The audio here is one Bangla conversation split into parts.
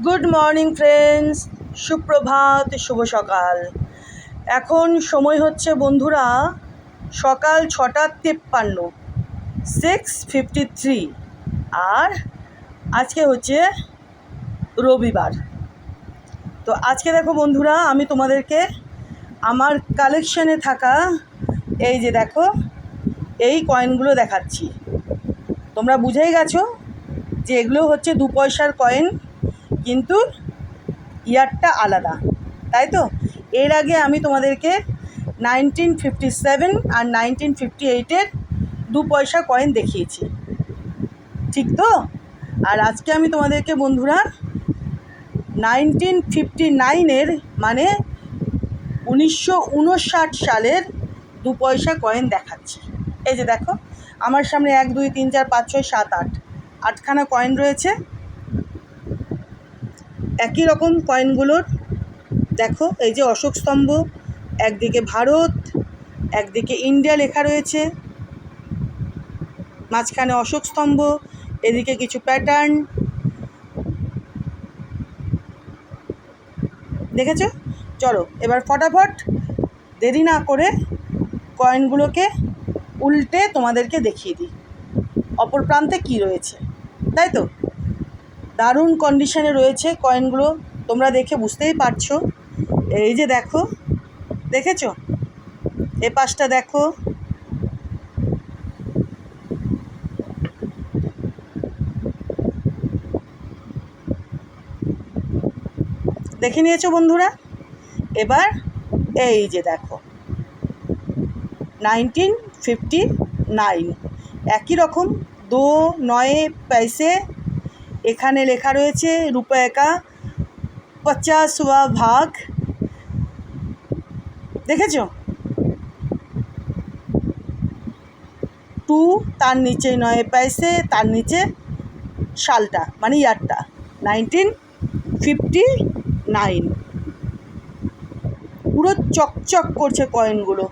গুড মর্নিং ফ্রেন্ডস, সুপ্রভাত, শুভ সকাল। এখন সময় হচ্ছে বন্ধুরা সকাল 6:53, 6:53। আর আজকে হচ্ছে রবিবার। তো আজকে দেখো বন্ধুরা, আমি তোমাদেরকে আমার কালেকশানে থাকা এই যে দেখো এই কয়েনগুলো দেখাচ্ছি। তোমরা বুঝেই গেছো যে এগুলো হচ্ছে 2 পয়সার কয়েন, কিন্তু ইয়ারটা আলাদা, তাই তো? এর আগে আমি তোমাদেরকে 1957 আর 1958-এর 2 পয়সা কয়েন দেখিয়েছি, ঠিক তো? আর আজকে আমি তোমাদেরকে বন্ধুরা 1959-এর মানে 1959 সালের 2 পয়সা কয়েন দেখাচ্ছি। এই যে দেখো আমার সামনে 1 2 3 4 5 6 7 8 8খানা কয়েন রয়েছে। একই রকম কয়েনগুলোর দেখো, এই যে অশোক স্তম্ভ, একদিকে ভারত, একদিকে ইন্ডিয়া লেখা রয়েছে, মাঝখানে অশোক স্তম্ভ, এদিকে কিছু প্যাটার্ন, দেখেছো? চলো এবার ফটাফট দেরি না করে কয়েনগুলোকে উল্টে তোমাদেরকে দেখিয়ে দিই অপর প্রান্তে কী রয়েছে, তাই তো? দারুণ কন্ডিশনে রয়েছে কয়েনগুলো, তোমরা দেখে বুঝতেই পারছো। এই যে দেখো, দেখেছো? এ পাশটা দেখো, দেখে নিয়েছো বন্ধুরা? এবার এই যে দেখো 1959, একই রকম 2 9 পয়সে। এখানে লেখা রয়েছে রুপয়ে কা 50वां ভাগ, দেখেছো? 2, তার নিচে 9 পয়সে, তার নিচে সালটা মানে ইয়ারটা 1959। পুরো চকচক করছে কয়েনগুলো,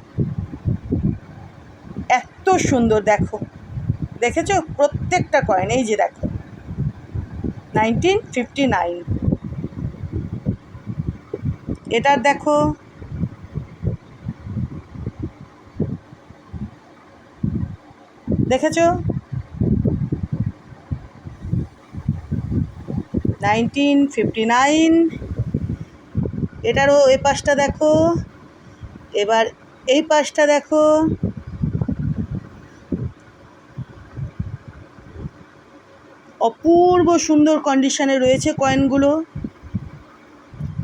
এত সুন্দর দেখো, দেখেছো? প্রত্যেকটা কয়েন এই যে দেখো 1959। এটার দেখো, দেখেছো? 1959। এটারও এই পাশটা দেখো, এবার এই পাশটা দেখো, অপূর্ব সুন্দর কন্ডিশনে রয়েছে কয়েনগুলো,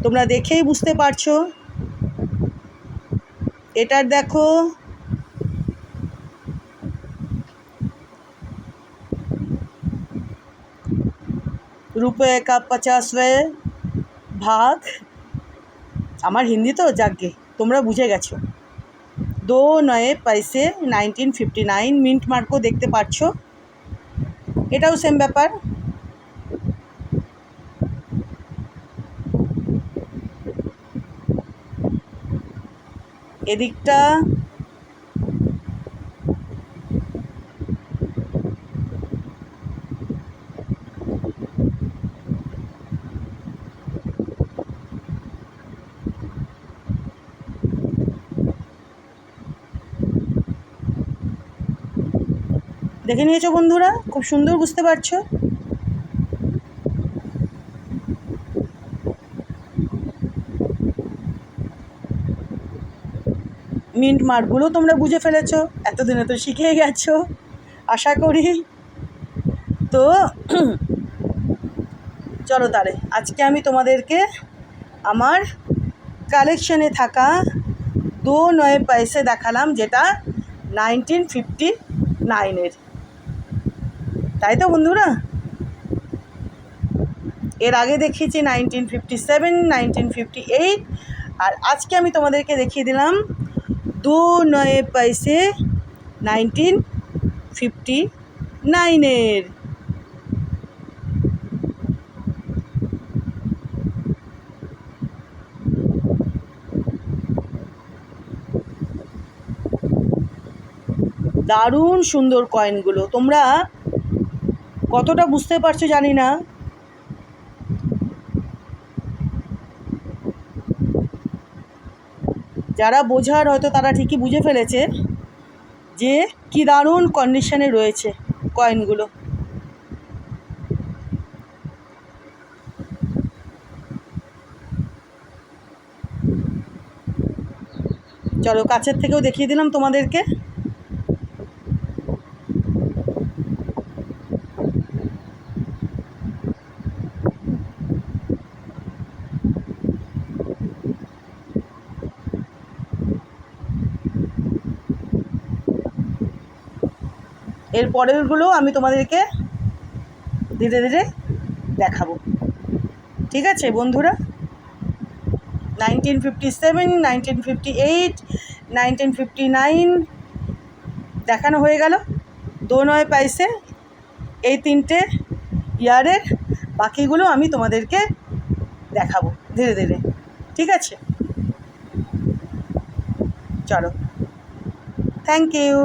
তোমরা দেখেই বুঝতে পারছো। এটার দেখো, রুপয়ে কা 50वां ভাগ। আমার হিন্দি তো যাকগে, তোমরা বুঝে গেছো। 2 9 পয়সে 1959, মিন্ট মার্কও দেখতে পাচ্ছ, এটাও সেম ব্যাপার। এদিকটা দেখে নিয়েছো বন্ধুরা? খুব সুন্দর বুঝতে পারছো। মিন্ট মার্কগুলো তোমরা বুঝে ফেলেছো, এতদিনে তো শিখে গেছো আশা করি। তো চলো তাহলে আজকে আমি তোমাদেরকে আমার কালেকশানে থাকা 2 9 পয়সে দেখালাম, যেটা 1959-এর, তাই তো বন্ধুরা? এর আগে দেখিয়েছি 1957, 1958, আর আজকে আমি তোমাদেরকে দেখিয়ে দিলাম 2 9 পয়সে 1959-এর। দারুণ সুন্দর কয়েনগুলো, তোমরা কতটা বুঝতে পারছো জানি না। যারা বোঝার হয়তো তারা ঠিকই বুঝে ফেলেছে যে কী দারুণ কন্ডিশনে রয়েছে কয়েনগুলো। চলো কাছের থেকেও দেখিয়ে দিলাম তোমাদেরকে। এর পরেরগুলো আমি তোমাদেরকে ধীরে ধীরে দেখাবো। ঠিক আছে বন্ধুরা, 1957, 1958, 1959 দেখানো হয়ে গেল। 2 পয়সে এই 3টে ইয়ারের বাকিগুলো আমি তোমাদেরকে দেখাবো ধীরে ধীরে। ঠিক আছে, চলো, থ্যাংক ইউ।